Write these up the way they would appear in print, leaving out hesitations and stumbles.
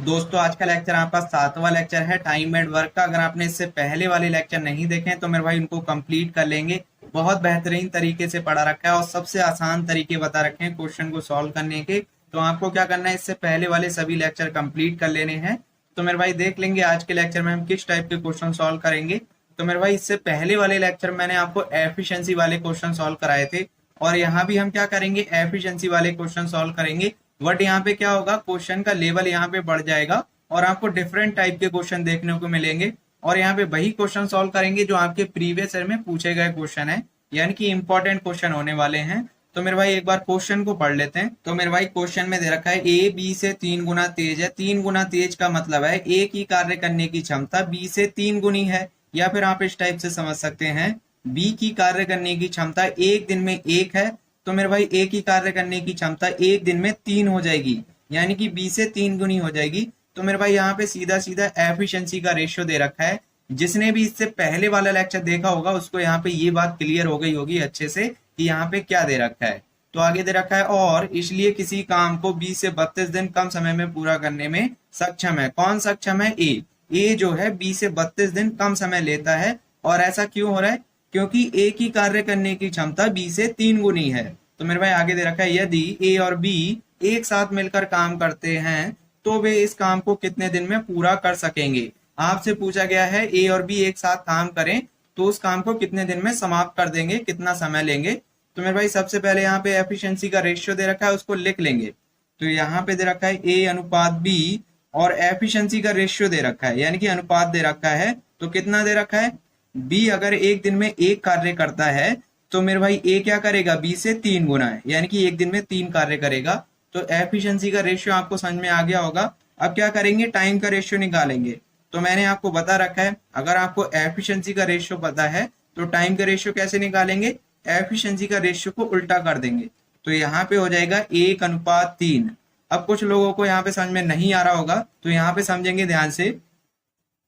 दोस्तों आज का लेक्चर आपका 7वां लेक्चर है टाइम एंड वर्क का। अगर आपने इससे पहले वाले लेक्चर नहीं देखे हैं तो मेरे भाई उनको कंप्लीट कर लेंगे। बहुत बेहतरीन तरीके से पढ़ा रखा है और सबसे आसान तरीके बता रखे हैं क्वेश्चन को सॉल्व करने के। तो आपको क्या करना है, इससे पहले वाले सभी लेक्चर कंप्लीट कर लेने हैं। तो मेरे भाई देख लेंगे आज के लेक्चर में हम किस टाइप के क्वेश्चन सॉल्व करेंगे। तो मेरे भाई इससे पहले वाले लेक्चर मैंने आपको एफिशिएंसी वाले क्वेश्चन सॉल्व कराए थे और यहाँ भी हम क्या करेंगे, एफिशिएंसी वाले क्वेश्चन सॉल्व करेंगे। बट यहाँ पे क्या होगा, क्वेश्चन का लेवल यहाँ पे बढ़ जाएगा और आपको डिफरेंट टाइप के क्वेश्चन देखने को मिलेंगे। और यहाँ पे वही क्वेश्चन सॉल्व करेंगे जो आपके प्रीवियस ईयर में पूछे गए क्वेश्चन है, यानी कि इंपॉर्टेंट क्वेश्चन होने वाले हैं। तो मेरे भाई एक बार क्वेश्चन को पढ़ लेते हैं। तो मेरे भाई क्वेश्चन में दे रखा है ए बी से 3 गुना तेज है। 3 गुना तेज का मतलब है ए की कार्य करने की क्षमता बी से 3 गुनी है, या फिर आप इस टाइप से समझ सकते हैं बी की कार्य करने की क्षमता एक दिन में 1 है। तो मेरे भाई ए की कार्य करने की क्षमता एक दिन में 3 हो जाएगी, यानी कि बी से 3 गुनी हो जाएगी। तो मेरे भाई यहाँ पे सीधा सीधा एफिशिएंसी का रेशियो दे रखा है। जिसने भी इससे पहले वाला लेक्चर देखा होगा उसको यहाँ पे ये बात क्लियर हो गई होगी अच्छे से कि यहाँ पे क्या दे रखा है। तो आगे दे रखा है और इसलिए किसी काम को 20 से 32 दिन कम समय में पूरा करने में सक्षम है। कौन सक्षम है? ए जो है 20 से 32 दिन कम समय लेता है। और ऐसा क्यों हो रहा है? क्योंकि ए की कार्य करने की क्षमता बी से 3 गुनी है। तो मेरे भाई आगे दे रखा है यदि ए और बी एक साथ मिलकर काम करते हैं तो वे इस काम को कितने दिन में पूरा कर सकेंगे। आपसे पूछा गया है ए और बी एक साथ काम करें तो उस काम को कितने दिन में समाप्त कर देंगे, कितना समय लेंगे। तो मेरे भाई सबसे पहले यहाँ पे एफिशिएंसी का रेशियो दे रखा है, उसको लिख लेंगे। तो यहाँ पे दे रखा है ए अनुपात बी और एफिशिएंसी का रेशियो दे रखा है, यानी कि अनुपात दे रखा है। तो कितना दे रखा है? बी अगर एक दिन में एक कार्य करता है तो मेरे भाई ए क्या करेगा? बी से 3 गुना है, यानी कि एक दिन में 3 कार्य करेगा। तो एफिशिएंसी का रेशियो आपको समझ में आ गया होगा। अब क्या करेंगे, टाइम का रेशियो निकालेंगे। तो मैंने आपको बता रखा है अगर आपको एफिशिएंसी का रेशियो पता है तो टाइम का रेशियो कैसे निकालेंगे, एफिशिएंसी का रेशियो को उल्टा कर देंगे। तो यहाँ पे हो जाएगा 1:3। अब कुछ लोगों को यहाँ पे समझ में नहीं आ रहा होगा तो यहाँ पे समझेंगे ध्यान से।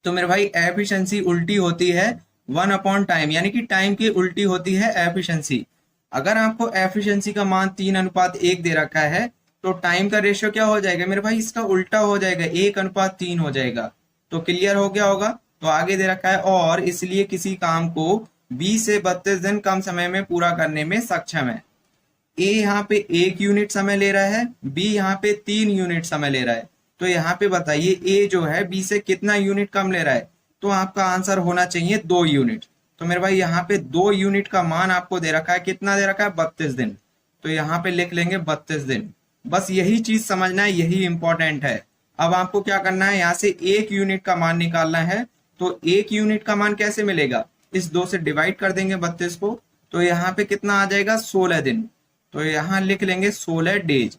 तो मेरे भाई एफिशिएंसी उल्टी होती है 1/टाइम, यानी कि टाइम की उल्टी होती है एफिशिएंसी। अगर आपको एफिशिएंसी का मान 3:1 दे रखा है तो टाइम का रेशियो क्या हो जाएगा मेरे भाई? इसका उल्टा हो जाएगा, 1:3 हो जाएगा। तो क्लियर हो गया होगा। तो आगे दे रखा है और इसलिए किसी काम को 20 से 32 दिन कम समय में पूरा करने में सक्षम है। ए यहाँ पे 1 यूनिट समय ले रहा है, बी यहाँ पे 3 यूनिट समय ले रहा है। तो यहाँ पे बताइए ए जो है बी से कितना यूनिट कम ले रहा है? तो आपका आंसर होना चाहिए 2 यूनिट। तो मेरे भाई यहाँ पे 2 यूनिट का मान आपको दे रखा है, कितना दे रखा है? 32 दिन। तो यहाँ पे लिख लेंगे 32 दिन। बस यही चीज समझना है, यही इंपॉर्टेंट है। अब आपको क्या करना है, यहाँ से 1 यूनिट का मान निकालना है। तो 1 यूनिट का मान कैसे मिलेगा? इस 2 से डिवाइड कर देंगे 32 को। तो यहाँ पे कितना आ जाएगा? 16 दिन। तो यहाँ लिख लेंगे 16 डेज।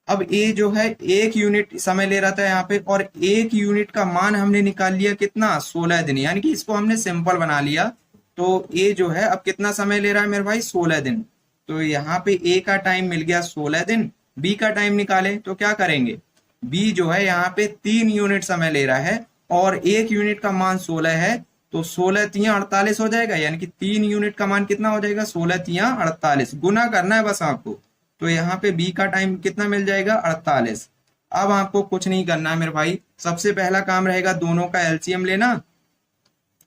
अब ए जो है 1 यूनिट समय ले रहा था यहाँ पे, और 1 यूनिट का मान हमने निकाल लिया कितना? 16 दिन, यानी कि इसको हमने सिंपल बना लिया। तो ए जो है अब कितना समय ले रहा है मेरे भाई? 16 दिन। तो यहाँ पे ए का टाइम मिल गया 16 दिन। बी का टाइम निकाले तो क्या करेंगे? बी जो है यहाँ पे 3 यूनिट समय ले रहा है और 1 यूनिट का मान 16 है। तो 16×3 48 हो जाएगा, यानी कि 3 यूनिट का मान कितना हो जाएगा? 16×3 48। गुना करना है बस आपको। तो यहाँ पे बी का टाइम कितना मिल जाएगा? 48। अब आपको कुछ नहीं करना है मेरे भाई, सबसे पहला काम रहेगा दोनों का एलसीएम लेना।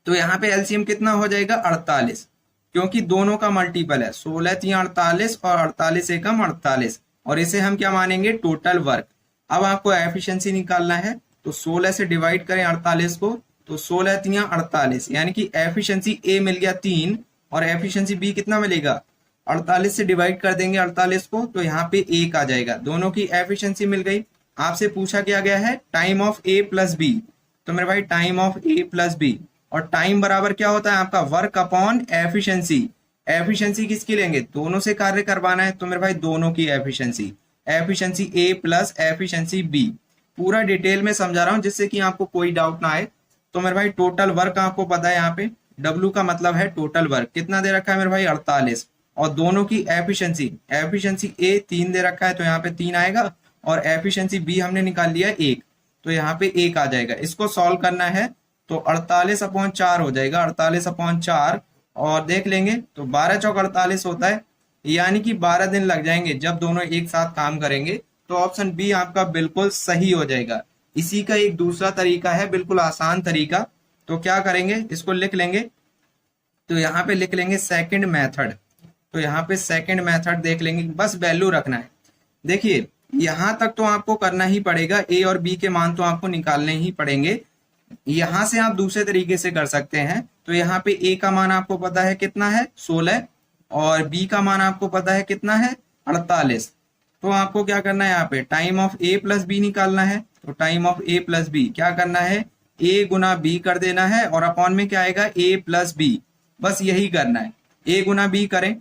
तो यहाँ पे एलसीएम कितना हो जाएगा? 48, क्योंकि दोनों का मल्टीपल है। 16×3 48 और 48×1 48, और इसे हम क्या मानेंगे? Total work. अब आपको एफिशिएंसी निकालना है। तो 16 से डिवाइड करें 48 को, तो 16×3 48, यानी कि एफिशिएंसी ए मिल गया 3 और एफिशिएंसी बी कितना मिलेगा? 48 से डिवाइड कर देंगे 48 को, तो यहाँ पे 1 आ जाएगा। दोनों की एफिशिएंसी मिल गई। आपसे पूछा क्या गया है? Time of a plus b. तो मेरे भाई time of a plus b, और टाइम बराबर क्या होता है आपका? Work upon efficiency. एफिशिएंसी किसकी लेंगे? दोनों से कार्य करवाना है। तो मेरे भाई दोनों की efficiency, efficiency A plus efficiency B. पूरा डिटेल में समझा रहा हूं जिससे कि आपको कोई डाउट ना आए। तो मेरे भाई टोटल वर्क आपको पता है, यहाँ पे डब्ल्यू का मतलब है टोटल वर्क। कितना दे रखा है मेरे भाई? 48। और दोनों की एफिशिएंसी, एफिशिएंसी ए 3 दे रखा है तो यहाँ पे 3 आएगा, और एफिशिएंसी बी हमने निकाल लिया 1, तो यहाँ पे 1 आ जाएगा। इसको सॉल्व करना है तो 48/4 हो जाएगा, 48/4। और देख लेंगे तो 12×4 = 48 होता है, यानी कि 12 दिन लग जाएंगे जब दोनों एक साथ काम करेंगे। तो ऑप्शन बी आपका बिल्कुल सही हो जाएगा। इसी का एक दूसरा तरीका है, बिल्कुल आसान तरीका। तो क्या करेंगे, इसको लिख लेंगे। तो यहाँ पे लिख लेंगे सेकंड मेथड। तो यहाँ पे सेकंड मेथड देख लेंगे, बस वैल्यू रखना है। देखिए यहाँ तक तो आपको करना ही पड़ेगा, ए और बी के मान तो आपको निकालने ही पड़ेंगे। यहां से आप दूसरे तरीके से कर सकते हैं। तो यहाँ पे ए का मान आपको पता है कितना है, 16, और बी का मान आपको पता है कितना है, 48। तो आपको क्या करना है, यहाँ पे time of a plus b निकालना है। तो time of a plus b क्या करना है, ए गुना बी कर देना है, और अपॉन में क्या आएगा, ए प्लस बी। बस यही करना है, ए गुना बी करें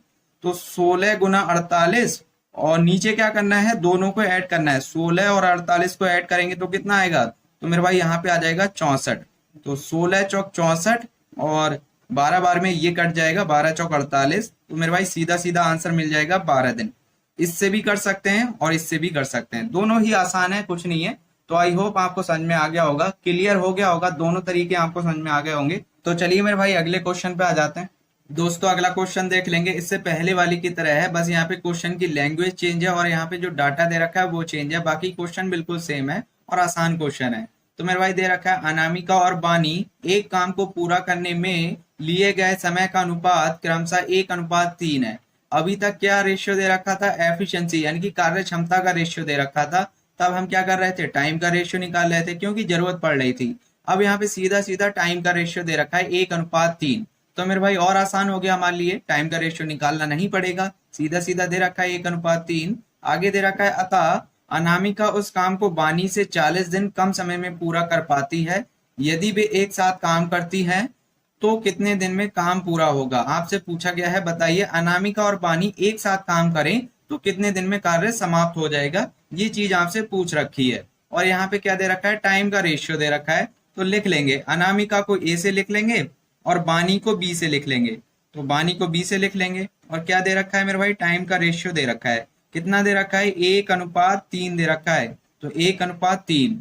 तो 16 गुना 48, और नीचे क्या करना है, दोनों को ऐड करना है। 16 और 48 को ऐड करेंगे तो कितना आएगा, तो मेरे भाई यहाँ पे आ जाएगा 64। तो 16 चौक 64, और 12 बार में ये कट जाएगा, 12 चौक 48। तो मेरे भाई सीधा सीधा आंसर मिल जाएगा 12 दिन। इससे भी कर सकते हैं और इससे भी कर सकते हैं, दोनों ही आसान है, कुछ नहीं है। तो आई होप आपको समझ में आ गया होगा, क्लियर हो गया होगा, दोनों तरीके आपको समझ में आ गए होंगे। तो चलिए मेरे भाई अगले क्वेश्चन पे आ जाते हैं। दोस्तों अगला क्वेश्चन देख लेंगे, इससे पहले वाली की तरह है, बस यहाँ पे क्वेश्चन की लैंग्वेज चेंज है और यहाँ पे जो डाटा दे रखा है वो चेंज है, बाकी क्वेश्चन बिल्कुल सेम है और आसान क्वेश्चन है। तो मेरे भाई दे रखा है, अनामिका और बानी एक काम को पूरा करने में लिए गए समय का अनुपात क्रमशः 1:3 है। अभी तक क्या रेशियो दे रखा था, एफिशिएंसी यानी कि कार्य क्षमता का रेशियो दे रखा था। तब हम क्या कर रहे थे, टाइम का रेशियो निकाल रहे थे, क्योंकि जरूरत पड़ रही थी। अब यहाँ पे सीधा सीधा टाइम का रेशियो दे रखा है 1:3। तो मेरे भाई और आसान हो गया हमारे लिए, टाइम का रेशियो निकालना नहीं पड़ेगा, सीधा सीधा दे रखा है 1:3। आगे दे रखा है, अतः अनामिका उस काम को बानी से 40 दिन कम समय में पूरा कर पाती है। यदि वे एक साथ काम करती हैं तो कितने दिन में काम पूरा होगा। आपसे पूछा गया है, बताइए अनामिका और बानी एक साथ काम करें तो कितने दिन में कार्य समाप्त हो जाएगा, ये चीज आपसे पूछ रखी है। और यहाँ पे क्या दे रखा है, टाइम का रेशियो दे रखा है। तो लिख लेंगे, अनामिका को ए से लिख लेंगे और बानी को बी से लिख लेंगे। तो बानी को बी से लिख लेंगे, और क्या दे रखा है मेरे भाई, टाइम का रेशियो दे रखा है। कितना दे रखा है, 1:3 दे रखा है। तो 1:3।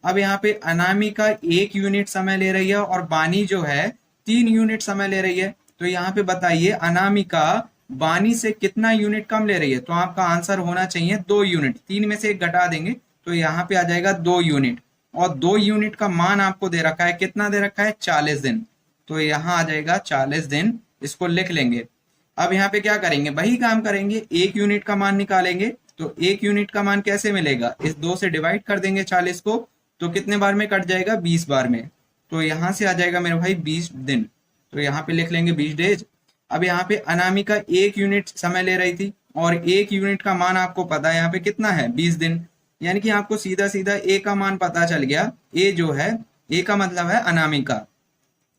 अब यहाँ पे अनामिका 1 यूनिट समय ले रही है और बानी जो है 3 यूनिट समय ले रही है। तो यहाँ पे बताइए अनामिका बानी से कितना यूनिट कम ले रही है। तो आपका आंसर होना चाहिए 2 यूनिट, 3 में से 1 घटा देंगे तो यहाँ पे आ जाएगा 2 यूनिट। और 2 यूनिट का मान आपको दे रखा है, कितना दे रखा है, 40 दिन। तो यहाँ आ जाएगा 40 दिन, इसको लिख लेंगे। अब यहाँ पे क्या करेंगे, वही काम करेंगे, 1 यूनिट का मान निकालेंगे। तो 1 यूनिट का मान कैसे मिलेगा, इस 2 से डिवाइड कर देंगे 40 को, तो कितने बार में कट जाएगा, 20 बार में। तो यहाँ से आ जाएगा मेरे भाई 20 दिन। तो यहाँ पे लिख लेंगे 20 डेज। अब यहाँ पे अनामिका 1 यूनिट समय ले रही थी और 1 यूनिट का मान आपको पता है यहाँ पे कितना है, 20 दिन। यानी कि आपको सीधा सीधा ए का मान पता चल गया। ए जो है, ए का मतलब है अनामिका।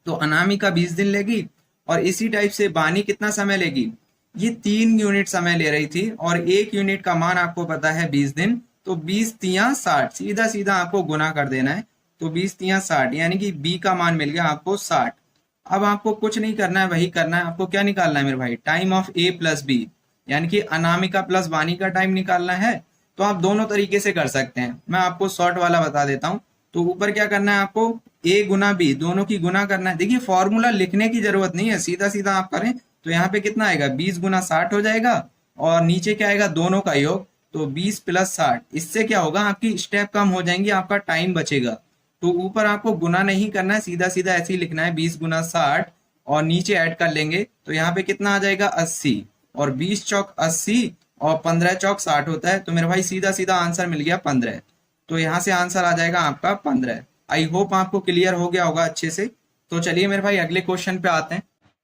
तो अनामिका 20 दिन लेगी, और इसी टाइप से बानी कितना समय लेगी, ये 3 यूनिट समय ले रही थी और 1 यूनिट का मान आपको पता है 20 दिन। तो 20 तिया 60, सीधा सीधा आपको गुना कर देना है। तो 20 तिया 60, यानी कि बी का मान मिल गया आपको 60। अब आपको कुछ नहीं करना है, वही करना है। आपको क्या निकालना है मेरे भाई, time of a plus b, यानी कि अनामिका प्लस बानी का टाइम निकालना है। तो आप दोनों तरीके से कर सकते हैं, मैं आपको शॉर्ट वाला बता देता हूँ। तो ऊपर क्या करना है आपको, ए गुना बी, दोनों की गुना करना है। देखिए फॉर्मूला लिखने की जरूरत नहीं है, सीधा सीधा आप करें। तो यहाँ पे कितना आएगा, 20 गुना 60 हो जाएगा, और नीचे क्या आएगा, दोनों का योग। तो 20 प्लस 60, इससे क्या होगा, आपकी स्टेप कम हो जाएंगी, आपका टाइम बचेगा। तो ऊपर आपको गुना नहीं करना है, सीधा सीधा ऐसे ही लिखना है, 20 गुना 60, और नीचे ऐड कर लेंगे। तो यहाँ पे कितना आ जाएगा, 80, और 20 चौक 80 और 15 चौक 60 होता है। तो मेरे भाई सीधा सीधा आंसर मिल गया 15। तो यहाँ से आंसर आ जाएगा आपका 15। आई होप आपको क्लियर हो गया होगा अच्छे से। तो चलिए मेरे भाई अगले क्वेश्चन पे आते हैं।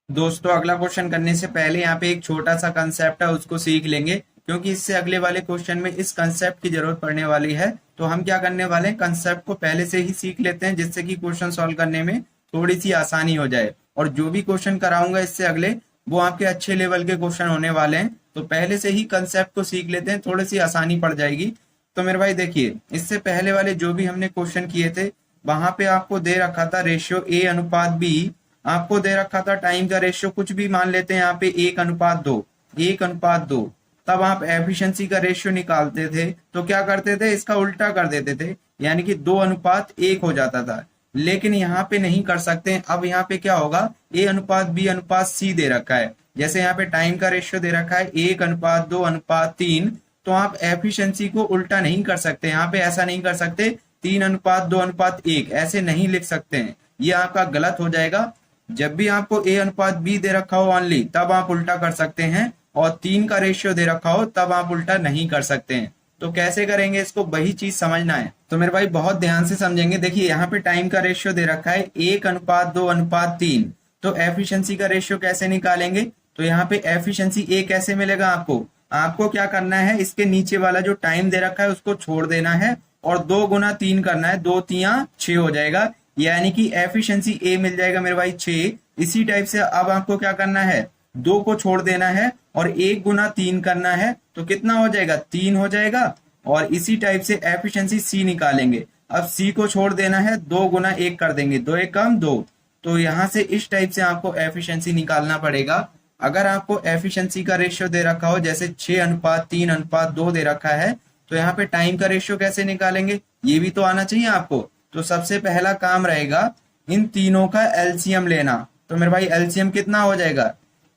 दोस्तों अगला क्वेश्चन करने से पहले यहाँ पे एक छोटा सा कंसेप्ट है, उसको सीख लेंगे, क्योंकि इससे अगले वाले क्वेश्चन में इस कंसेप्ट की जरूरत पड़ने वाली है। तो हम क्या करने वाले हैं, कंसेप्ट को पहले से ही सीख लेते हैं, जिससे कि क्वेश्चन सॉल्व करने में थोड़ी सी आसानी हो जाए। और जो भी क्वेश्चन कराऊंगा इससे अगले, वो आपके अच्छे लेवल के क्वेश्चन होने वाले हैं। तो पहले से ही कंसेप्ट को सीख लेते हैं, थोड़ी सी आसानी पड़ जाएगी। तो मेरे भाई देखिए, इससे पहले वाले जो भी हमने क्वेश्चन किए थे, वहां पे आपको दे रखा था रेशियो ए अनुपात बी, आपको दे रखा था टाइम का रेशियो, कुछ भी मान लेते हैं यहाँ पे 1:2, 1:2। तब आप एफिशिएंसी का रेशियो निकालते थे तो क्या करते थे, इसका उल्टा कर देते थे, यानी कि 2:1 हो जाता था। लेकिन यहाँ पे नहीं कर सकते। अब यहाँ पे क्या होगा, A/B/C दे रखा है। जैसे यहाँ पे टाइम का रेशियो दे रखा है 1:2:3, तो आप एफिशिएंसी को उल्टा नहीं कर सकते। यहाँ पे ऐसा नहीं कर सकते 3:2:1 ऐसे नहीं लिख सकते हैं, ये आपका गलत हो जाएगा। जब भी आपको A:B दे रखा हो ओनली तब आप उल्टा कर सकते हैं, और 3 का रेशियो दे रखा हो तब आप उल्टा नहीं कर सकते हैं। तो कैसे करेंगे इसको, वही चीज समझना है। तो मेरे भाई बहुत ध्यान से समझेंगे। देखिए यहाँ पे टाइम का रेशियो दे रखा है 1:2:3, तो एफिशिएंसी का रेशियो कैसे निकालेंगे, तो यहाँ पे एफिशिएंसी ए कैसे मिलेगा आपको, आपको क्या करना है, इसके नीचे वाला जो टाइम दे रखा है उसको छोड़ देना है और 2 × 3 करना है, 2×3 = 6 हो जाएगा, यानी कि एफिशिएंसी ए मिल जाएगा मेरे भाई 6। इसी टाइप से अब आपको क्या करना है, 2 को छोड़ देना है और 1 × 3 करना है, तो कितना हो जाएगा, 3 हो जाएगा। और इसी टाइप से एफिशिएंसी सी निकालेंगे। अब सी को छोड़ देना है, 2 × 1 कर देंगे, 2×1 = 2। तो यहाँ से इस टाइप से आपको एफिशिएंसी निकालना पड़ेगा। अगर आपको एफिशिएंसी का रेशियो दे रखा हो जैसे 6:3:2 दे रखा है, तो यहाँ पे टाइम का रेशियो कैसे निकालेंगे, ये भी तो आना चाहिए आपको। तो सबसे पहला काम रहेगा इन तीनों का एलसीएम लेना। तो मेरे भाई एलसीएम कितना हो जाएगा,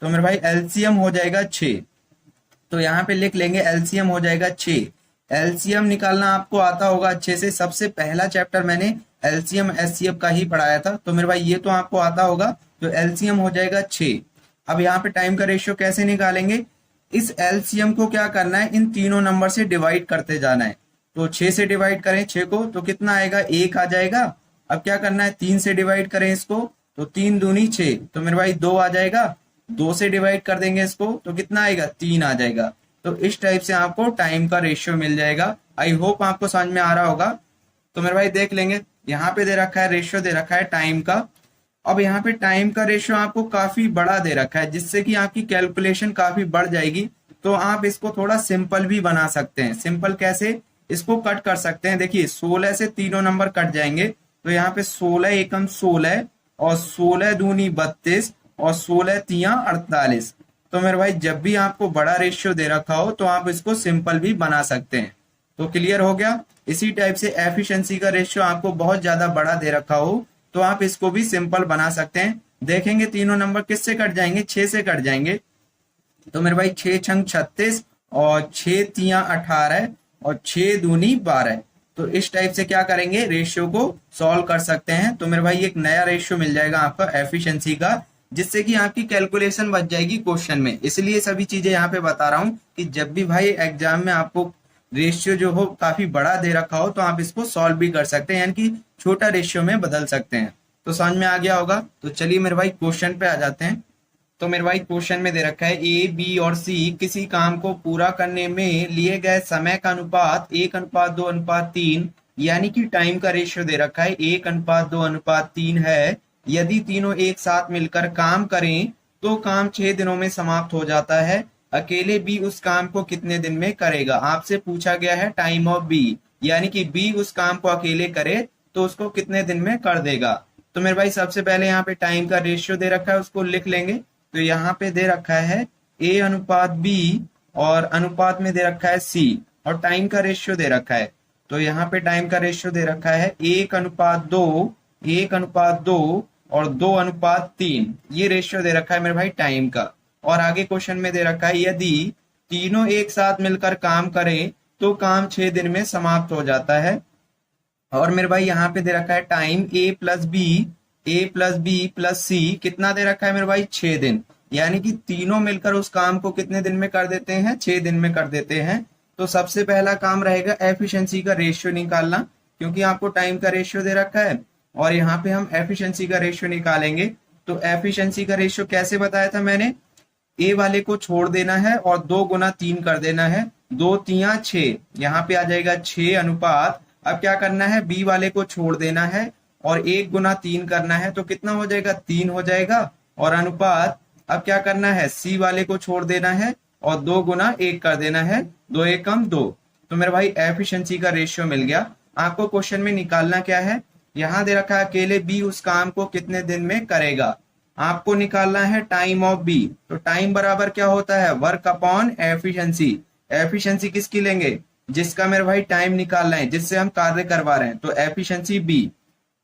तो मेरे भाई एलसीएम हो जाएगा 6। तो यहाँ पे लिख लेंगे एलसीएम हो जाएगा 6। एलसीएम निकालना आपको आता होगा अच्छे से, सबसे पहला चैप्टर मैंने एलसीएम एचसीएफ का ही पढ़ाया था, तो मेरे भाई ये तो आपको आता होगा। तो एलसीएम हो जाएगा 6। अब यहाँ पे टाइम का रेशियो कैसे निकालेंगे, इस एलसीएम को क्या करना है, इन तीनों नंबर से डिवाइड करते जाना है। तो 6 से डिवाइड करें 6 को तो कितना आएगा, 1 आ जाएगा। अब क्या करना है, 3 से डिवाइड करें इसको तो 3 दूनी 6, तो मेरे भाई 2 आ जाएगा। 2 से डिवाइड कर देंगे इसको तो कितना आएगा, 3 आ जाएगा। तो इस टाइप से आपको टाइम का रेशियो मिल जाएगा। आई होप आपको समझ में आ रहा होगा। तो मेरे भाई देख लेंगे, यहाँ पे दे रखा है रेशियो दे रखा है टाइम का। अब यहाँ पे टाइम का रेशियो आपको काफी बड़ा दे रखा है, जिससे कि आपकी कैलकुलेशन काफी बढ़ जाएगी। तो आप इसको थोड़ा सिंपल भी बना सकते हैं। सिंपल कैसे, इसको कट कर सकते हैं। देखिए 16 से तीनों नंबर कट जाएंगे, तो यहाँ पे 16 एकम 16 और 16 दूनी 32 और 16 तिया 48। तो मेरे भाई जब भी आपको बड़ा रेशियो दे रखा हो तो आप इसको सिंपल भी बना सकते हैं। तो क्लियर हो गया। इसी टाइप से एफिशिएंसी का रेशियो आपको बहुत ज्यादा बड़ा दे रखा हो तो आप इसको भी सिंपल बना सकते हैं। देखेंगे तीनों नंबर किससे कट जाएंगे, 6 से कट जाएंगे। तो मेरे भाई 6 छंग 36 और 6 तिया 18 और 6 दूनी 12। तो इस टाइप से क्या करेंगे, रेशियो को सॉल्व कर सकते हैं। तो मेरे भाई एक नया रेशियो मिल जाएगा आपका एफिशिएंसी का, जिससे कि आपकी कैलकुलेशन बच जाएगी क्वेश्चन में। इसलिए सभी चीजें यहाँ पे बता रहा हूँ कि जब भी भाई एग्जाम में आपको रेशियो जो हो काफी बड़ा दे रखा हो तो आप इसको सॉल्व भी कर सकते हैं, यानी कि छोटा रेशियो में बदल सकते हैं। तो समझ में आ गया होगा। तो चलिए मेरे भाई क्वेश्चन पे आ जाते हैं। तो मेरे भाई क्वेश्चन में दे रखा है ए, बी और सी किसी काम को पूरा करने में लिए गए समय का अनुपात 1:2:3 यानी कि टाइम का रेशियो दे रखा है 1:2:3 है। यदि तीनों एक साथ मिलकर काम करें तो काम 6 दिनों में समाप्त हो जाता है। अकेले बी उस काम को कितने दिन में करेगा। आपसे पूछा गया है टाइम ऑफ बी, यानी कि बी उस काम को अकेले करे तो उसको कितने दिन में कर देगा। तो मेरे भाई सबसे पहले यहाँ पे टाइम का रेशियो दे रखा है, उसको लिख लेंगे। तो यहाँ पे दे रखा है A:B और अनुपात में दे रखा है C और टाइम का रेशियो दे रखा है। तो यहाँ पे टाइम का रेशियो दे रखा है 1:2, 1:2 और 2:3। ये रेशियो दे रखा है मेरे भाई टाइम का। और आगे क्वेश्चन में दे रखा है यदि तीनों एक साथ मिलकर काम करें तो काम 6 दिन में समाप्त हो जाता है। और मेरे भाई यहाँ पे दे रखा है टाइम A+B+C कितना दे रखा है मेरे भाई, 6 दिन। यानी कि तीनों मिलकर उस काम को कितने दिन में कर देते हैं, 6 दिन में कर देते हैं। तो सबसे पहला काम रहेगा एफिशिएंसी का रेशियो निकालना, क्योंकि आपको टाइम का रेशियो दे रखा है और यहाँ पे हम एफिशिएंसी का रेशियो निकालेंगे। तो एफिशिएंसी का रेशियो कैसे बताया था मैंने, ए वाले को छोड़ देना है और 2 × 3 कर देना है, 2 तिया 6, यहाँ पे आ जाएगा 6 अनुपात। अब क्या करना है, बी वाले को छोड़ देना है और 1 × 3 करना है, तो कितना हो जाएगा, 3 हो जाएगा। और अनुपात अब क्या करना है, सी वाले को छोड़ देना है और 2 × 1 कर देना है, 2×1 = 2। तो मेरे भाई एफिशिएंसी का रेशियो मिल गया। आपको क्वेश्चन में निकालना क्या है, यहाँ दे रखा है अकेले बी उस काम को कितने दिन में करेगा। आपको निकालना है टाइम ऑफ बी। तो टाइम बराबर क्या होता है, वर्क अपॉन एफिशिएंसी। एफिशिएंसी किसकी लेंगे, जिसका मेरे भाई टाइम निकालना है, जिससे हम कार्य करवा रहे हैं। तो एफिशिएंसी बी।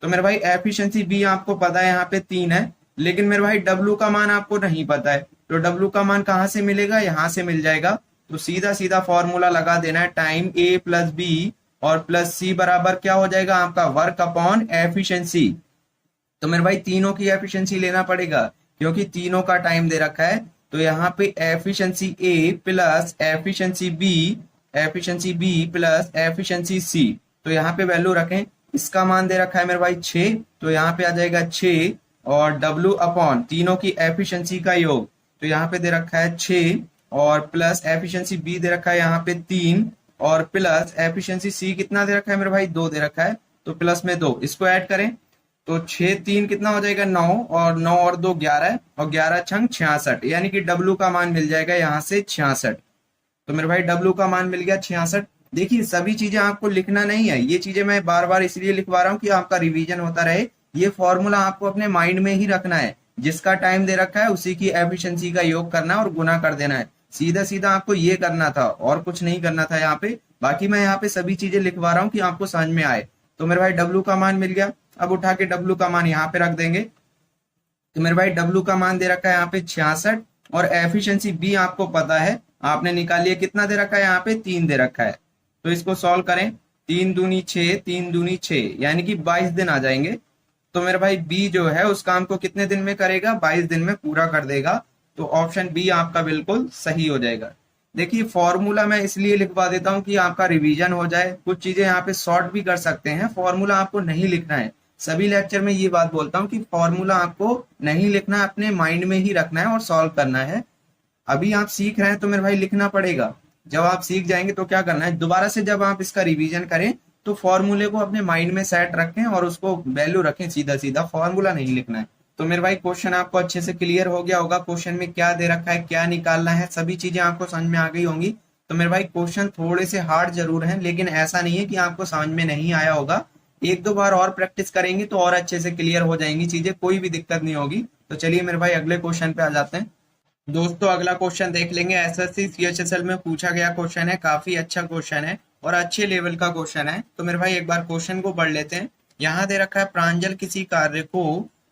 तो मेरे भाई एफिशिएंसी बी आपको पता है यहाँ पे 3 है, लेकिन मेरे भाई डब्ल्यू का मान आपको नहीं पता है। तो डब्ल्यू का मान कहाँ से मिलेगा, यहाँ से मिल जाएगा। तो सीधा सीधा फॉर्मूला लगा देना है टाइम A+B और प्लस सी बराबर क्या हो जाएगा आपका वर्क अपॉन एफिशिएंसी। तो मेरे भाई तीनों की एफिशिएंसी लेना पड़ेगा क्योंकि तीनों का टाइम दे रखा है। तो यहाँ पे efficiency A plus efficiency B plus efficiency C. तो यहाँ पे वैल्यू रखें, इसका मान दे रखा है मेरे भाई 6, तो यहाँ पे आ जाएगा 6 और डब्ल्यू अपॉन तीनों की एफिशिएंसी का योग, तो यहाँ पे दे रखा है 6 और प्लस एफिशिएंसी बी दे रखा है यहाँ पे 3 और प्लस एफिशिएंसी सी कितना दे रखा है मेरे भाई 2 दे रखा है, तो प्लस में 2 इसको ऐड करें तो 6 3 कितना हो जाएगा 9 और 9 और 2 11 और 11 छंग 66, यानी कि डब्ल्यू का मान मिल जाएगा यहाँ से 66। तो मेरे भाई डब्ल्यू का मान मिल गया 66। देखिए सभी चीजें आपको लिखना नहीं है, ये चीजें मैं बार बार इसलिए लिखवा रहा हूँ कि आपका रिवीजन होता रहे। ये फॉर्मूला आपको अपने माइंड में ही रखना है, जिसका टाइम दे रखा है उसी की एफिशिएंसी का योग करना है और गुना कर देना है। सीधा सीधा आपको ये करना था और कुछ नहीं करना था यहाँ पे। बाकी मैं यहाँ पे सभी चीजें लिखवा रहा हूँ कि आपको समझ में आए। तो मेरे भाई डब्ल्यू का मान मिल गया, अब उठा के डब्ल्यू का मान यहाँ पे रख देंगे। तो मेरे भाई डब्ल्यू का मान दे रखा है यहाँ पे 66 और एफिशिएंसी बी आपको पता है, आपने निकाली है, कितना दे रखा है यहाँ पे 3 दे रखा है। तो इसको सॉल्व करें, 3 दूनी 6 3 दूनी 6 यानी कि 22 दिन आ जाएंगे। तो मेरे भाई बी जो है उस काम को कितने दिन में करेगा, 22 दिन में पूरा कर देगा। तो ऑप्शन बी आपका बिल्कुल सही हो जाएगा। देखिए फॉर्मूला मैं इसलिए लिखवा देता हूँ कि आपका रिवीजन हो जाए, कुछ चीजें यहाँ पे शॉर्ट भी कर सकते हैं, फॉर्मूला आपको नहीं लिखना है। सभी लेक्चर में ये बात बोलता हूँ कि फॉर्मूला आपको नहीं लिखना है, अपने माइंड में ही रखना है और सॉल्व करना है। अभी आप सीख रहे हैं तो मेरे भाई लिखना पड़ेगा, जब आप सीख जाएंगे तो क्या करना है, दोबारा से जब आप इसका रिवीजन करें तो फॉर्मूले को अपने माइंड में सेट रखें और उसको वैल्यू रखें, सीधा सीधा फॉर्मूला नहीं लिखना है। तो मेरे भाई क्वेश्चन आपको अच्छे से क्लियर हो गया होगा, क्वेश्चन में क्या दे रखा है, क्या निकालना है, सभी चीजें आपको समझ में आ गई होंगी। तो मेरे भाई क्वेश्चन थोड़े से हार्ड जरूर हैं, लेकिन ऐसा नहीं है कि आपको समझ में नहीं आया होगा। एक दो बार और प्रैक्टिस करेंगे तो और अच्छे से क्लियर हो जाएंगी चीजें, कोई भी दिक्कत नहीं होगी। तो चलिए मेरे भाई अगले क्वेश्चन पे आ जाते हैं। दोस्तों अगला क्वेश्चन देख लेंगे, एसएससी सीएचएसएल में पूछा गया क्वेश्चन है, काफी अच्छा क्वेश्चन है और अच्छे लेवल का क्वेश्चन है। तो मेरे भाई एक बार क्वेश्चन को पढ़ लेते हैं। यहाँ दे रखा है प्रांजल किसी कार्य को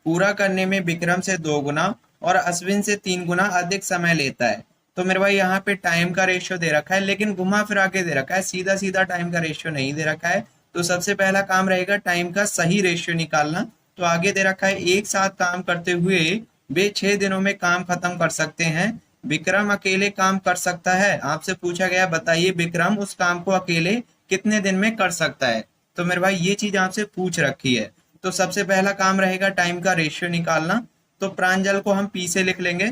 पूरा करने में विक्रम से 2 गुना और अश्विन से 3 गुना अधिक समय लेता है। तो मेरे भाई यहाँ पे टाइम का रेशियो दे रखा है, लेकिन घुमा फिरा के दे रखा है, सीधा सीधा टाइम का रेशियो नहीं दे रखा है। तो सबसे पहला काम रहेगा टाइम का सही रेशियो निकालना। तो आगे दे रखा है एक साथ काम करते हुए वे 6 दिनों में काम खत्म कर सकते हैं। विक्रम अकेले काम कर सकता है। आपसे पूछा गया बताइए विक्रम उस काम को अकेले कितने दिन में कर सकता है। तो मेरे भाई ये चीज आपसे पूछ रखी है। तो सबसे पहला काम रहेगा टाइम का रेशियो निकालना। तो प्रांजल को हम पी से लिख लेंगे।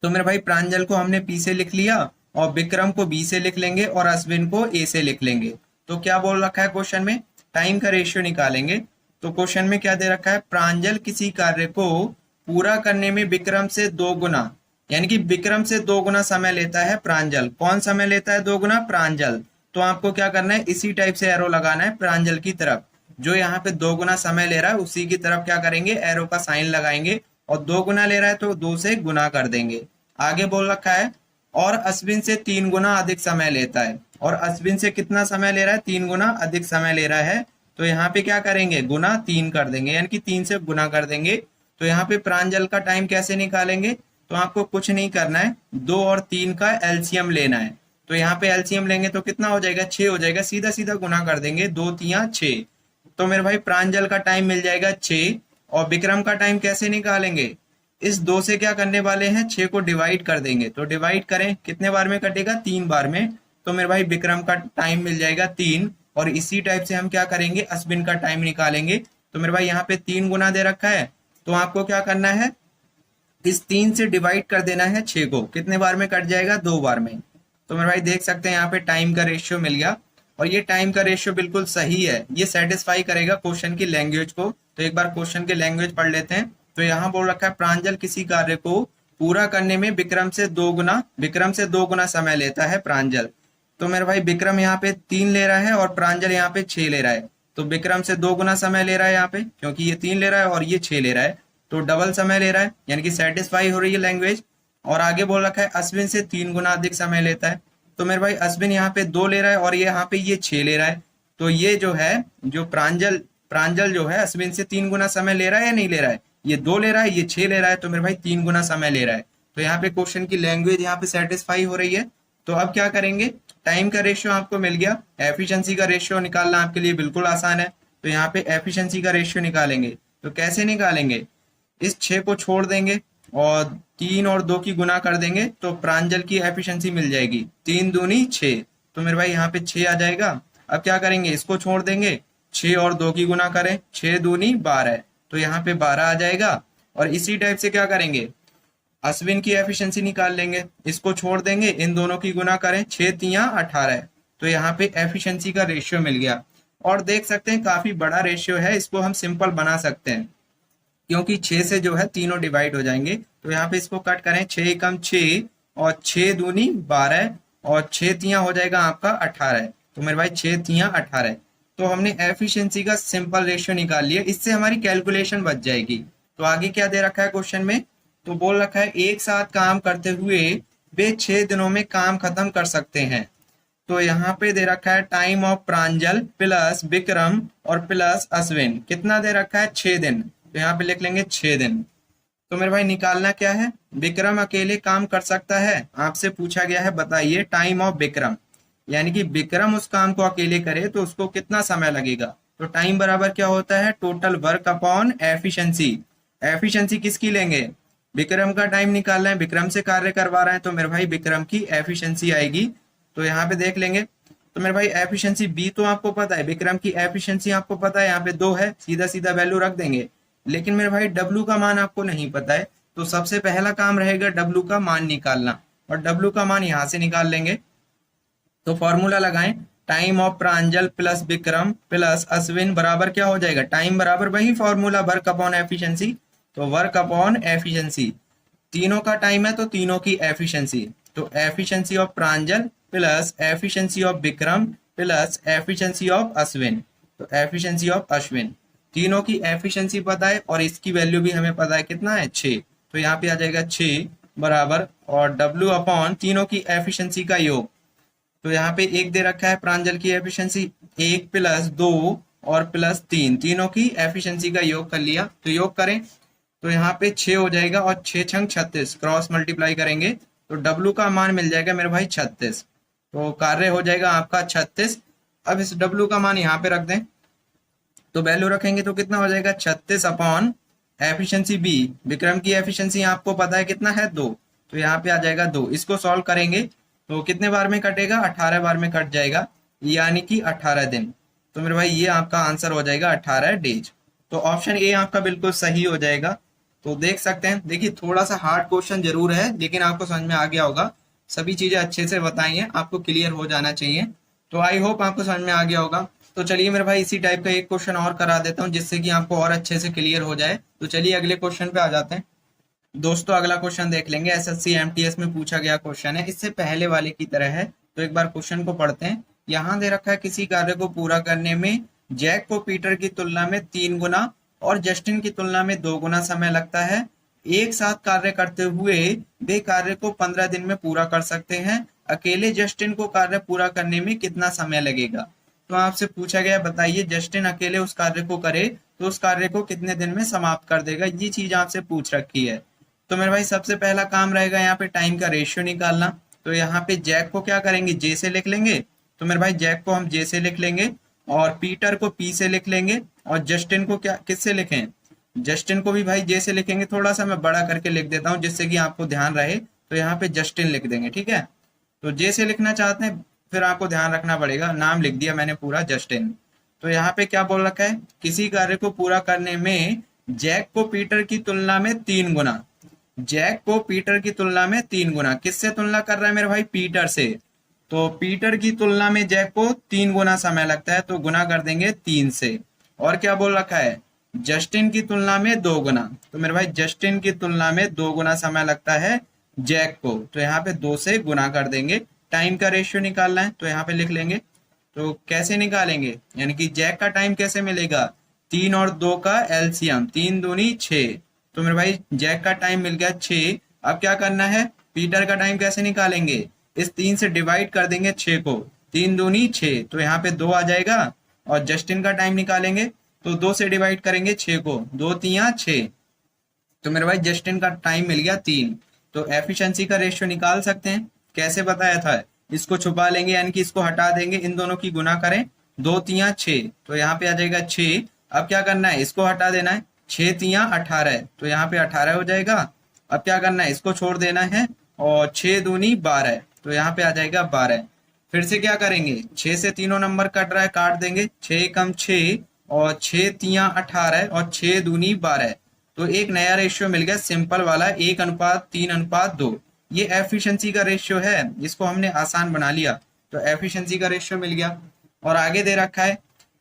तो मेरे भाई प्रांजल को हमने पी से लिख लिया और विक्रम को बी से लिख लेंगे और अश्विन को ए से लिख लेंगे। तो क्या बोल रखा है क्वेश्चन में, टाइम का रेशियो निकालेंगे। तो क्वेश्चन में क्या दे रखा है, प्रांजल किसी कार्य को पूरा करने में विक्रम से 2 गुना, यानी कि विक्रम से 2 गुना समय लेता है प्रांजल। कौन समय लेता है 2 गुना, प्रांजल। तो आपको क्या करना है, इसी टाइप से एरो लगाना है प्रांजल की तरफ। जो यहाँ पे 2 गुना समय ले रहा है उसी की तरफ क्या करेंगे, एरो का साइन लगाएंगे और 2 गुना ले रहा है तो 2 से गुना कर देंगे। आगे बोल रखा है और अश्विन से 3 गुना अधिक समय लेता है। और अश्विन से कितना समय ले रहा है, 3 गुना अधिक समय ले रहा है। तो यहाँ पे क्या करेंगे, गुना 3 कर देंगे, यानी कि 3 से गुना कर देंगे। तो यहाँ पे प्रांजल का टाइम कैसे निकालेंगे, तो आपको कुछ नहीं करना है, 2 और 3 का एलसीएम लेना है। तो यहाँ पे एलसीएम लेंगे तो कितना हो जाएगा, 6 हो जाएगा, सीधा सीधा गुना कर देंगे, 2 3 6। तो मेरे भाई प्रांजल का टाइम मिल जाएगा 6 और विक्रम का टाइम कैसे निकालेंगे, इस 2 से क्या करने वाले हैं, 6 को डिवाइड कर देंगे। तो डिवाइड करें, कितने बार में कटेगा, 3 बार में। तो मेरे भाई विक्रम का टाइम मिल जाएगा 3 और इसी टाइप से हम क्या करेंगे, अश्विन का टाइम निकालेंगे। तो मेरे भाई यहाँ पे 3 गुना दे रखा है, तो आपको क्या करना है, इस 3 से डिवाइड कर देना है 6 को। कितने बार में कट जाएगा, 2 बार में। तो मेरे भाई देख सकते हैं यहाँ पे टाइम का रेशियो मिल गया और ये टाइम का रेशियो बिल्कुल सही है, ये सेटिस्फाई करेगा क्वेश्चन की लैंग्वेज को। तो एक बार क्वेश्चन की लैंग्वेज पढ़ लेते हैं। तो यहाँ बोल रखा है प्रांजल किसी कार्य को पूरा करने में विक्रम से 2 गुना समय लेता है प्रांजल। तो मेरे भाई विक्रम यहाँ पे 3 ले रहा है और प्रांजल यहाँ पे 6 ले रहा है। तो विक्रम से 2 गुना समय ले रहा है यहाँ पे, क्योंकि ये 3 ले रहा है और ये 6 ले रहा है, तो डबल समय ले रहा है, यानी कि सेटिस्फाई हो रही है लैंग्वेज। और आगे बोल रखा है अश्विन से 3 गुना अधिक समय लेता है। तो मेरे भाई अश्विन यहाँ पे 2 ले रहा है और ये यहाँ पे ये 6 ले रहा है। तो ये जो है, जो प्रांजल जो है अश्विन से 3 गुना समय ले रहा है या नहीं ले रहा है, ये 2 ले रहा है, ये 6 ले रहा है, तो मेरे भाई 3 गुना समय ले रहा है। तो यहाँ पे क्वेश्चन की लैंग्वेज यहाँ पे सेटिस्फाई हो रही है। तो अब क्या करेंगे, टाइम का रेशियो आपको मिल गया, एफिशिएंसी का रेशियो निकालना आपके लिए बिल्कुल आसान है। तो यहाँ पे एफिशिएंसी का रेशियो निकालेंगे, तो कैसे निकालेंगे, इस 6 को छोड़ देंगे और 3 और 2 की गुना कर देंगे तो प्रांजल की एफिशिएंसी मिल जाएगी, 3 दूनी 6। तो मेरे भाई यहाँ पे 6 आ जाएगा। अब क्या करेंगे, इसको छोड़ देंगे, 6 और 2 की गुना करें, 6 दूनी 12, तो यहाँ पे 12 आ जाएगा। और इसी टाइप से क्या करेंगे, अश्विन की एफिशिएंसी निकाल लेंगे, इसको छोड़ देंगे, इन दोनों की गुना करें, 6 तिया 18, तो यहाँ पे एफिशिएंसी का रेशियो मिल गया। और देख सकते हैं काफी बड़ा रेशियो है, इसको हम सिंपल बना सकते हैं क्योंकि 6 से जो है तीनों डिवाइड हो जाएंगे। तो यहाँ पे इसको कट करें, 6 एकम 6 और 6 दूनी 12 और 6 तिया हो जाएगा आपका 18। तो मेरे भाई 6 तिया 18, तो हमने एफिशिएंसी का सिंपल रेशियो निकाल लिया, इससे हमारी कैलकुलेशन बच जाएगी। तो आगे क्या दे रखा है क्वेश्चन में, तो बोल रखा है एक साथ काम करते हुए वे 6 दिनों में काम खत्म कर सकते हैं। तो यहाँ पे दे रखा है time of Pranjal plus Vikram और प्लस अश्विन, कितना दे रखा है, 6 दिन। तो यहाँ पे लिख लेंगे 6 दिन। तो मेरे भाई निकालना क्या है, विक्रम अकेले काम कर सकता है, आपसे पूछा गया है बताइए टाइम ऑफ विक्रम, यानी कि विक्रम उस काम को अकेले करे तो उसको कितना समय लगेगा। तो टाइम बराबर क्या होता है, total work upon efficiency. Efficiency किसकी लेंगे, विक्रम का टाइम निकालना है, विक्रम से कार्य करवा रहे हैं, तो मेरे भाई विक्रम की एफिशिएंसी आएगी। तो यहाँ पे देख लेंगे, तो मेरे भाई एफिशिएंसी बी तो आपको पता है, विक्रम की एफिशिएंसी आपको पता है, यहाँ पे 2 है, सीधा सीधा वैल्यू रख देंगे। लेकिन मेरे भाई डब्लू का मान आपको नहीं पता है, तो सबसे पहला काम रहेगा डब्लू का मान निकालना, और डब्लू का मान यहाँ से निकाल लेंगे। तो फॉर्मूला लगाएं, time of Pranjal plus Vikram plus Ashwin बराबर क्या हो जाएगा, टाइम बराबर वही फॉर्मूला वर्क अपॉन एफिशिएंसी, तो वर्क अपॉन एफिशिएंसी, तीनों का टाइम है तो तीनों की एफिशिएंसी, तो efficiency of Pranjal plus efficiency of Vikram plus efficiency of Ashwin, तो एफिशिएंसी ऑफ अश्विन, तीनों की एफिशिएंसी पता है और इसकी वैल्यू भी हमें पता है कितना है, 6। तो यहाँ पे आ जाएगा 6 बराबर और डब्ल्यू अपॉन तीनों की एफिशिएंसी का योग। तो यहाँ पे 1 दे रखा है प्रांजल की एफिशिएंसी, 1 प्लस 2 और प्लस 3, तीनों की एफिशिएंसी का योग कर लिया। तो योग करें तो यहाँ पे 6 हो जाएगा और 6 छंग 36, क्रॉस मल्टीप्लाई करेंगे तो डब्ल्यू का मान मिल जाएगा मेरे भाई 36, तो कार्य हो जाएगा आपका 36। अब इस डब्ल्यू का मान यहाँ पे रख दें, तो वैल्यू रखेंगे तो कितना हो जाएगा 36 अपॉन एफिशिएंसी बी, विक्रम की एफिशिएंसी आपको पता है कितना है 2, तो यहाँ पे आ जाएगा 2। इसको सॉल्व करेंगे तो कितने बार में कटेगा, 18 बार में कट जाएगा, यानी कि 18 दिन। तो मेरे भाई ये आपका आंसर हो जाएगा 18 डेज। तो ऑप्शन ए आपका बिल्कुल सही हो जाएगा। तो देख सकते हैं, देखिए थोड़ा सा हार्ड क्वेश्चन जरूर है लेकिन आपको समझ में आ गया होगा, सभी चीजें अच्छे से बताई हैं, आपको क्लियर हो जाना चाहिए। तो आई होप आपको समझ में आ गया होगा। तो चलिए मेरे भाई इसी टाइप का एक क्वेश्चन और करा देता हूँ जिससे कि आपको और अच्छे से क्लियर हो जाए। तो चलिए अगले क्वेश्चन पे आ जाते हैं। दोस्तों अगला क्वेश्चन देख लेंगे, एसएससी एमटीएस में पूछा गया क्वेश्चन है, इससे पहले वाले की तरह है। तो एक बार क्वेश्चन को पढ़ते हैं। यहाँ दे रखा है किसी कार्य को पूरा करने में जैक को पीटर की तुलना में 3 गुना और जस्टिन की तुलना में 2 गुना समय लगता है। एक साथ कार्य करते हुए वे कार्य को 15 दिन में पूरा कर सकते हैं। अकेले जस्टिन को कार्य पूरा करने में कितना समय लगेगा। तो आपसे पूछा गया बताइए जस्टिन अकेले उस कार्य को करे तो उस कार्य को कितने दिन में समाप्त कर देगा, ये चीज आपसे पूछ रखी है। तो मेरे भाई सबसे पहला काम रहेगा यहाँ पे टाइम का रेशियो निकालना। तो यहाँ पे जैक को क्या करेंगे, जे से लिख लेंगे। तो मेरे भाई जैक को हम जे से लिख लेंगे और पीटर को पी से लिख लेंगे और जस्टिन को क्या किससे लिखें, जस्टिन को भी भाई जे से लिखेंगे। थोड़ा सा मैं बड़ा करके लिख देता हूँ जिससे कि आपको ध्यान रहे। तो यहाँ पे जस्टिन लिख देंगे, ठीक है। तो जे से लिखना चाहते हैं फिर आपको ध्यान रखना पड़ेगा, नाम लिख दिया मैंने पूरा जस्टिन। तो यहाँ पे क्या बोल रखा है, किसी कार्य को पूरा करने में जैक को पीटर की तुलना में 3 गुना, जैक को पीटर की तुलना में 3 गुना, किससे तुलना कर रहा है मेरे भाई, पीटर से। तो पीटर की तुलना में जैक को 3 गुना समय लगता है, तो गुना कर देंगे 3 से। और क्या बोल रखा है, जस्टिन की तुलना में 2 गुना। तो मेरे भाई जस्टिन की तुलना में 2 गुना समय लगता है जैक को, तो यहाँ पे 2 से गुना कर देंगे। टाइम का रेशियो निकालना है तो यहाँ पे लिख लेंगे। तो कैसे निकालेंगे, यानी कि जैक का टाइम कैसे मिलेगा, 3 और 2 का एलसीएम, 3 दूनी 6। तो मेरे भाई जैक का टाइम मिल गया 6। अब क्या करना है, पीटर का टाइम कैसे निकालेंगे, इस 3 से डिवाइड कर देंगे 6 को, 3 दूनी 6, तो यहाँ पे 2 आ जाएगा। और जस्टिन का टाइम निकालेंगे तो 2 से डिवाइड करेंगे 6 को, 2 तिया 6, तो मेरे भाई जस्टिन का टाइम मिल गया 3। तो एफिशिएंसी का रेशियो निकाल सकते हैं, कैसे बताया था, इसको छुपा लेंगे यानी कि इसको हटा देंगे, इन दोनों की गुना करें, 2 तिया 6, तो यहाँ पे आ जाएगा 6। अब क्या करना है, इसको हटा देना है, 6 तिया 18, तो यहाँ पे 18 हो जाएगा। अब क्या करना है, इसको छोड़ देना है, और 6 दूनी 12, तो यहाँ पे आ जाएगा 12। फिर से क्या करेंगे, 6 से तीनों नंबर कट रहा है, काट देंगे, 6 कम 6 और 6 तिया 18 और 6 दूनी 12, तो एक नया रेशियो मिल गया सिंपल वाला, 1:3:2। ये एफिशिएंसी का रेशियो है, इसको हमने आसान बना लिया, तो एफिशिएंसी का रेशियो मिल गया। और आगे दे रखा है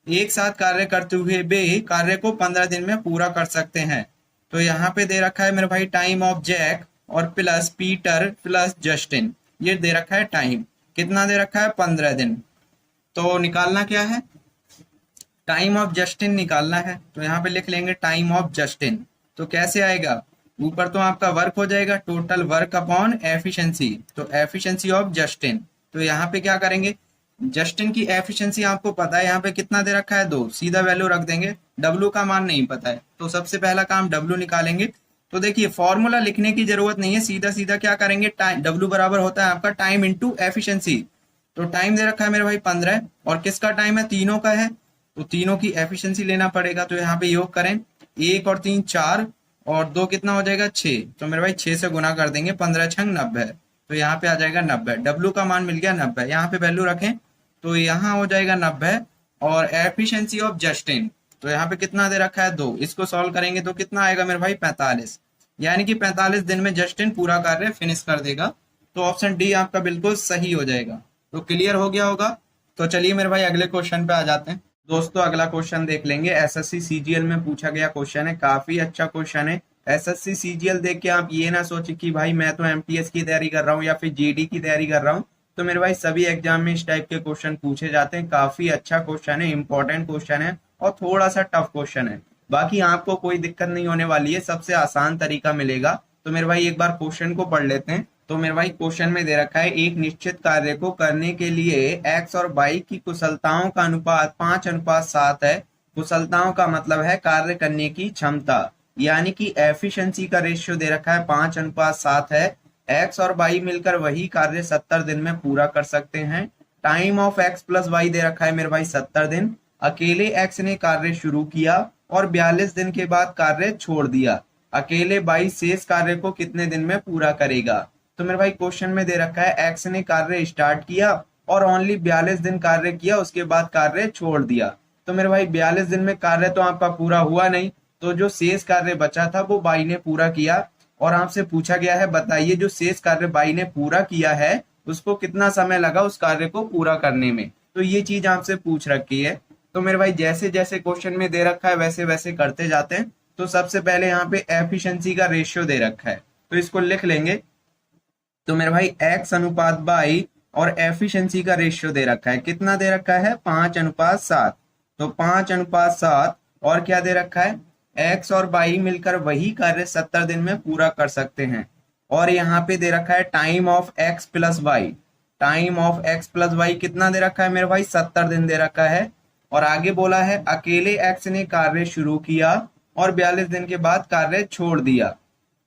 एक साथ कार्य करते हुए वे कार्य को 15 दिन में पूरा कर सकते हैं। तो यहाँ पे दे रखा है मेरे भाई टाइम ऑफ जैक और प्लस पीटर प्लस जस्टिन, ये दे रखा है टाइम, कितना दे रखा है, 15 दिन। तो निकालना क्या है, टाइम ऑफ जस्टिन निकालना है, तो यहाँ पे लिख लेंगे टाइम ऑफ जस्टिन। तो कैसे आएगा, ऊपर तो आपका वर्क हो जाएगा टोटल वर्क अपॉन एफिशिएंसी, तो एफिशिएंसी ऑफ जस्टिन। तो यहाँ पे क्या करेंगे, जस्टिन की एफिशिएंसी आपको पता है यहाँ पे कितना दे रखा है, 2, सीधा वैल्यू रख देंगे, डब्ल्यू का मान नहीं पता है, तो सबसे पहला काम डब्ल्यू निकालेंगे। तो देखिए फॉर्मूला लिखने की जरूरत नहीं है, सीधा सीधा क्या करेंगे, टाइम डब्ल्यू बराबर होता है आपका टाइम इंटू एफिशिएंसी। तो टाइम दे रखा है मेरे भाई 15, और किसका टाइम है, तीनों का है, तो तीनों की एफिशिएंसी लेना पड़ेगा। तो यहाँ पे योग करें, 1 और 3 4 और 2 कितना हो जाएगा, 6, तो मेरे भाई 6 से गुना कर देंगे, 15 छंग 90, तो यहाँ पे आ जाएगा 90। डब्ल्यू का मान मिल गया 90, यहाँ पे वैल्यू रखें, तो यहाँ हो जाएगा 90। और एफिशिएंसी ऑफ जस्टिन, तो यहाँ पे कितना दे रखा है, 2, इसको सॉल्व करेंगे तो कितना आएगा मेरे भाई, 45, यानी कि 45 दिन में जस्टिन पूरा कार्य फिनिश कर देगा। तो ऑप्शन डी आपका बिल्कुल सही हो जाएगा। तो क्लियर हो गया होगा। तो चलिए मेरे भाई अगले क्वेश्चन पे आ जाते हैं। दोस्तों अगला क्वेश्चन देख लेंगे, एसएससी सीजीएल में पूछा गया क्वेश्चन है, काफी अच्छा क्वेश्चन है। एसएससी सीजीएल देख के आप ये ना सोचे कि भाई मैं तो एमटीएस की तैयारी कर रहा हूँ या फिर जीडी की तैयारी कर रहा हूँ। तो मेरे भाई सभी एग्जाम में इस टाइप के क्वेश्चन पूछे जाते हैं, काफी अच्छा क्वेश्चन है, इंपॉर्टेंट क्वेश्चन है और थोड़ा सा टफ क्वेश्चन है। बाकी आपको कोई दिक्कत नहीं होने वाली है, सबसे आसान तरीका मिलेगा। तो मेरे भाई एक बार क्वेश्चन को पढ़ लेते हैं। तो मेरे भाई क्वेश्चन में दे रखा है, एक निश्चित कार्य को करने के लिए x और y की कुशलताओं का अनुपात 5:7 है। कुशलताओं का मतलब है कार्य करने की क्षमता, यानी कि एफिशिएंसी का रेशियो दे रखा है 5:7 है। x और y मिलकर वही कार्य 70 दिन में पूरा कर सकते हैं। Time of x plus y दे रखा है मेरे भाई 70 दिन। अकेले x ने कार्य शुरू किया और 42 दिन के बाद कार्य छोड़ दिया। अकेले y शेष कार्य को कितने दिन में पूरा करेगा। तो मेरे भाई क्वेश्चन में दे रखा है एक्स ने कार्य स्टार्ट किया और ओनली 42 दिन कार्य किया, उसके बाद कार्य छोड़ दिया। तो मेरे भाई 42 दिन में कार्य तो आपका पूरा हुआ नहीं, तो जो शेष कार्य बचा था वो बाई ने पूरा किया। और आपसे पूछा गया है बताइए जो शेष कार्य बाई ने पूरा किया है उसको कितना समय लगा उस कार्य को पूरा करने में। तो ये चीज आपसे पूछ रखी है। तो मेरे भाई जैसे जैसे क्वेश्चन में दे रखा है वैसे वैसे करते जाते हैं। तो सबसे पहले यहाँ पे एफिशिएंसी का रेशियो दे रखा है, तो इसको लिख लेंगे। तो मेरे भाई x अनुपात बाई और एफिशिएंसी का रेशियो दे रखा है, कितना दे रखा है, 5:7। तो 5:7 और क्या दे रखा है, x और y मिलकर वही कार्य 70 दिन में पूरा कर सकते हैं। और यहाँ पे दे रखा है time of x plus y, time of x plus y कितना दे रखा है मेरे भाई, 70 दिन दे रखा है। और आगे बोला है अकेले x ने कार्य शुरू किया और 42 दिन के बाद कार्य छोड़ दिया।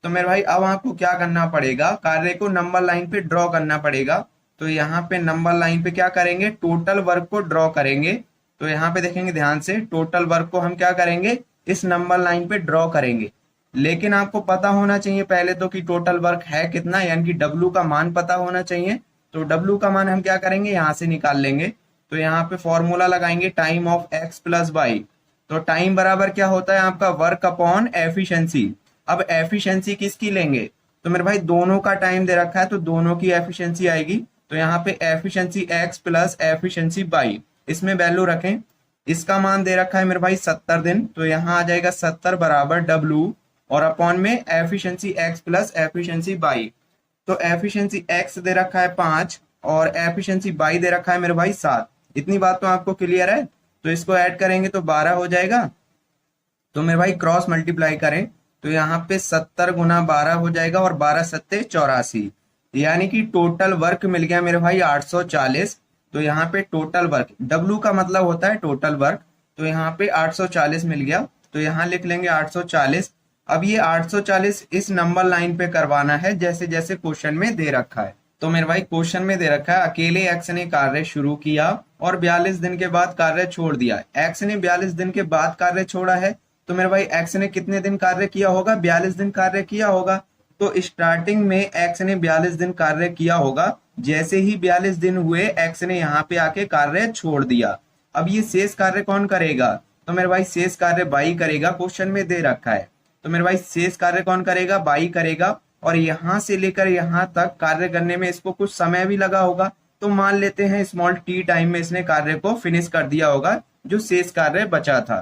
तो मेरे भाई अब आपको क्या करना पड़ेगा, कार्य को नंबर लाइन पे ड्रॉ करना पड़ेगा। तो यहाँ पे नंबर लाइन पे क्या करेंगे, टोटल वर्क को ड्रॉ करेंगे। तो यहाँ पे देखेंगे ध्यान से, टोटल वर्क को हम क्या करेंगे, इस नंबर लाइन पे ड्रॉ करेंगे। लेकिन आपको पता होना चाहिए पहले तो कि टोटल वर्क है कितना, यानी कि डब्ल्यू का मान पता होना चाहिए। तो डब्ल्यू का मान हम क्या करेंगे, यहाँ से निकाल लेंगे। तो यहाँ पे फॉर्मूला लगाएंगे time of x plus y. तो टाइम बराबर क्या होता है आपका, वर्क अपॉन एफिशिएंसी। अब एफिशिएंसी किसकी लेंगे, तो मेरे भाई दोनों का टाइम दे रखा है तो दोनों की एफिशिएंसी आएगी। तो यहाँ पे efficiency x plus efficiency y, इसमें वैल्यू रखें। इसका मान दे रखा है मेरे भाई 70 दिन, तो यहाँ आ जाएगा 70 बराबर w और अपॉन में efficiency x plus efficiency y। तो एफिशिएंसी x दे रखा है 5 और एफिशिएंसी y दे रखा है मेरे भाई 7। इतनी बात तो आपको क्लियर है। तो इसको ऐड करेंगे तो 12 हो जाएगा। तो मेरे भाई क्रॉस मल्टीप्लाई करें तो यहाँ पे 70 गुना 12 हो जाएगा और 12 सत्ते 84, यानी कि टोटल वर्क मिल गया मेरे भाई 840। तो यहाँ पे टोटल वर्क, डब्ल्यू का मतलब होता है टोटल वर्क, तो यहाँ पे 840 मिल गया। तो यहाँ लिख लेंगे 840। अब ये 840 इस नंबर लाइन पे करवाना है जैसे जैसे क्वेश्चन में दे रखा है। तो मेरे भाई क्वेश्चन में दे रखा है अकेले एक्स ने कार्य शुरू किया और 42 दिन के बाद कार्य छोड़ दिया। एक्स ने 42 दिन के बाद कार्य छोड़ा है, तो मेरे भाई एक्स ने कितने दिन कार्य किया होगा? 42 दिन कार्य किया होगा। तो स्टार्टिंग में एक्स ने 42 दिन कार्य किया होगा, जैसे ही 42 दिन हुए एक्स ने यहाँ पे आके कार्य छोड़ दिया। अब ये शेष कार्य कौन करेगा? तो मेरे भाई शेष कार्य बाई करेगा, क्वेश्चन में दे रखा है। तो मेरे भाई शेष कार्य कौन करेगा? बाई करेगा। और यहां से लेकर यहां तक कार्य करने में इसको कुछ समय भी लगा होगा, तो मान लेते हैं स्मॉल टी टाइम में इसने कार्य को फिनिश कर दिया होगा, जो शेष कार्य बचा था।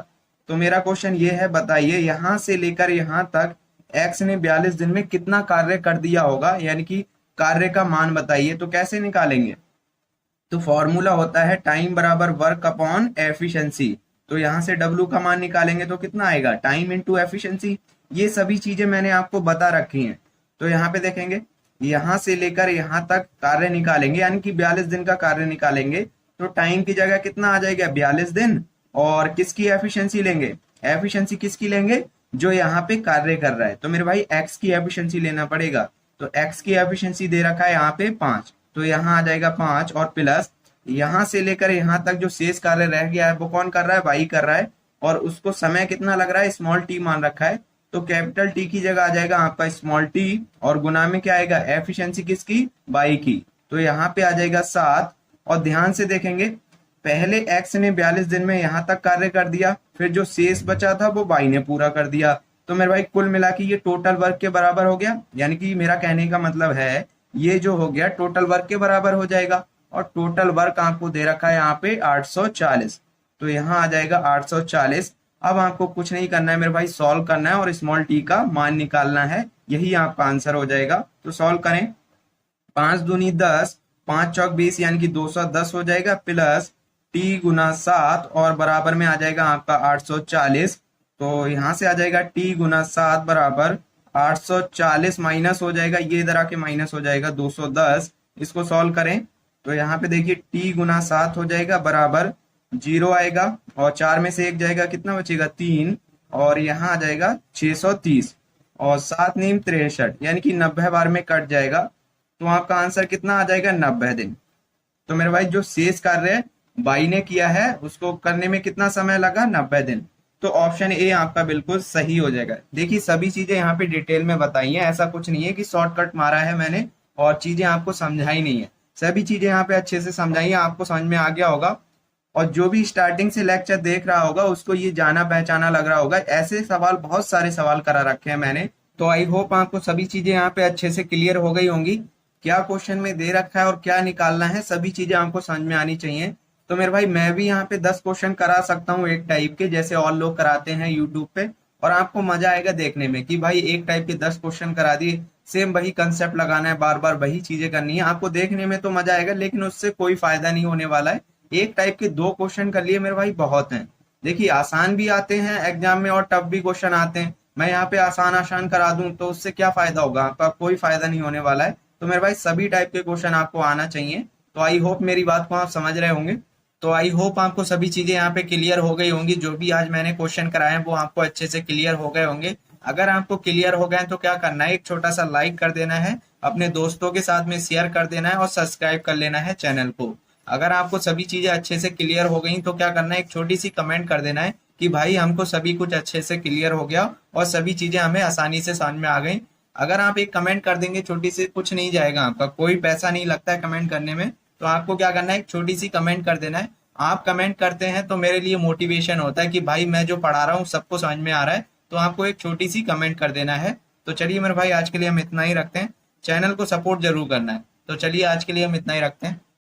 तो मेरा क्वेश्चन ये है, बताइए यहां से लेकर यहां तक एक्स ने 42 दिन में कितना कार्य कर दिया होगा, यानी कि कार्य का मान बताइए। तो कैसे निकालेंगे? तो फॉर्मूला होता है टाइम बराबर वर्क अपॉन एफिशिएंसी। तो यहां से डब्ल्यू का मान निकालेंगे तो कितना आएगा? Time into efficiency. ये सभी चीजें मैंने आपको बता रखी हैं। तो यहाँ पे देखेंगे, यहां से लेकर यहां तक कार्य निकालेंगे, यानी कि 42 दिन का कार्य निकालेंगे, तो टाइम की जगह कितना आ जाएगा? 42 दिन। और किसकी एफिशिएंसी लेंगे? एफिशिएंसी किसकी लेंगे? जो यहाँ पे कार्य कर रहा है। तो मेरे भाई एक्स की एफिशिएंसी लेना पड़ेगा। तो एक्स की एफिशिएंसी दे रखा है यहाँ पे 5, तो यहाँ आ जाएगा 5 और प्लस यहां से लेकर यहां तक जो शेष कार्य रह गया है वो कौन कर रहा है? वाई कर रहा है। और उसको समय कितना लग रहा है? स्मॉल टी मान रखा है। तो कैपिटल टी की जगह आ जाएगा आपका स्मॉल टी, और गुना में क्या आएगा? एफिशिएंसी किसकी? बाई की। तो यहाँ पे आ जाएगा 7। और ध्यान से देखेंगे, पहले एक्स ने 42 दिन में यहां तक कार्य कर दिया, फिर जो शेष बचा था वो बाई ने पूरा कर दिया। तो मेरे भाई कुल मिला के ये टोटल वर्क के बराबर हो गया, यानी कि मेरा कहने का मतलब है ये जो हो गया टोटल वर्क के बराबर हो जाएगा। और टोटल वर्क आपको दे रखा है यहाँ पे 840, तो यहाँ आ जाएगा 840। अब आपको कुछ नहीं करना है मेरे भाई, सॉल्व करना है और स्मॉल टी का मान निकालना है, यही आपका आंसर हो जाएगा। तो सॉल्व करें, 5 दूनी 10, 5 चौक 20, यानी कि 210 हो जाएगा, प्लस टी गुना 7 और बराबर में आ जाएगा आपका 840। तो यहाँ से आ जाएगा टी गुना 7 बराबर 840, माइनस हो जाएगा, ये इधर आके माइनस हो जाएगा 210। इसको सॉल्व करें तो यहाँ पे देखिए टी गुना 7 हो जाएगा बराबर 0 आएगा, और 4 में से 1 जाएगा, कितना बचेगा? 3। और यहाँ आ जाएगा 630, और 7 नीम 63, यानी कि 90 बार में कट जाएगा। तो आपका आंसर कितना आ जाएगा? 90 दिन। तो मेरे भाई जो शेष कार्य बाई ने किया है उसको करने में कितना समय लगा? 90 दिन। तो ऑप्शन ए आपका बिल्कुल सही हो जाएगा। देखिए सभी चीजें यहाँ पे डिटेल में बताई हैं, ऐसा कुछ नहीं है कि शॉर्टकट मारा है मैंने और चीजें आपको समझाई नहीं है। सभी चीजें यहाँ पे अच्छे से समझाई है, आपको समझ में आ गया होगा। और जो भी स्टार्टिंग से लेक्चर देख रहा होगा उसको ये जाना पहचाना लग रहा होगा। ऐसे सवाल, बहुत सारे सवाल करा रखे हैं मैंने। तो आई होप आपको सभी चीजें यहाँ पे अच्छे से क्लियर हो गई होंगी। क्या क्वेश्चन में दे रखा है और क्या निकालना है, सभी चीजें आपको समझ में आनी चाहिए। तो मेरे भाई मैं भी यहाँ पे 10 क्वेश्चन करा सकता हूँ एक टाइप के, जैसे और लोग कराते हैं यूट्यूब पे, और आपको मजा आएगा देखने में कि भाई एक टाइप के 10 क्वेश्चन करा दिए, सेम वही कंसेप्ट लगाना है, बार बार वही चीजें करनी है। आपको देखने में तो मजा आएगा, लेकिन उससे कोई फायदा नहीं होने वाला है। एक टाइप के 2 क्वेश्चन कर लिए मेरे भाई बहुत हैं। देखिए आसान भी आते हैं एग्जाम में और टफ भी क्वेश्चन आते हैं। मैं यहाँ पे आसान आसान करा दूं तो उससे क्या फायदा होगा? आपका कोई फायदा नहीं होने वाला है। तो मेरे भाई सभी टाइप के क्वेश्चन आपको आना चाहिए। तो आई होप मेरी बात को आप समझ रहे होंगे। तो आई होप आपको सभी चीजें यहाँ पे क्लियर हो गई होंगी। जो भी आज मैंने क्वेश्चन कराए हैं वो आपको अच्छे से क्लियर हो गए होंगे। अगर आपको क्लियर हो गए तो क्या करना है, एक छोटा सा लाइक कर देना है, अपने दोस्तों के साथ में शेयर कर देना है और सब्सक्राइब कर लेना है चैनल को। अगर आपको सभी चीजें अच्छे से क्लियर हो गई तो क्या करना है, एक छोटी सी कमेंट कर देना है कि भाई हमको सभी कुछ अच्छे से क्लियर हो गया और सभी चीजें हमें आसानी से समझ में आ गई। अगर आप एक कमेंट कर देंगे छोटी सी, कुछ नहीं जाएगा, आपका कोई पैसा नहीं लगता है कमेंट करने में। तो आपको क्या करना है, एक छोटी सी कमेंट कर देना है। आप कमेंट करते हैं तो मेरे लिए मोटिवेशन होता है कि भाई मैं जो पढ़ा रहा हूँ सबको समझ में आ रहा है। तो आपको एक छोटी सी कमेंट कर देना है। तो चलिए मेरे भाई आज के लिए हम इतना ही रखते हैं। चैनल को सपोर्ट जरूर करना है। तो चलिए आज के लिए हम इतना ही रखते हैं।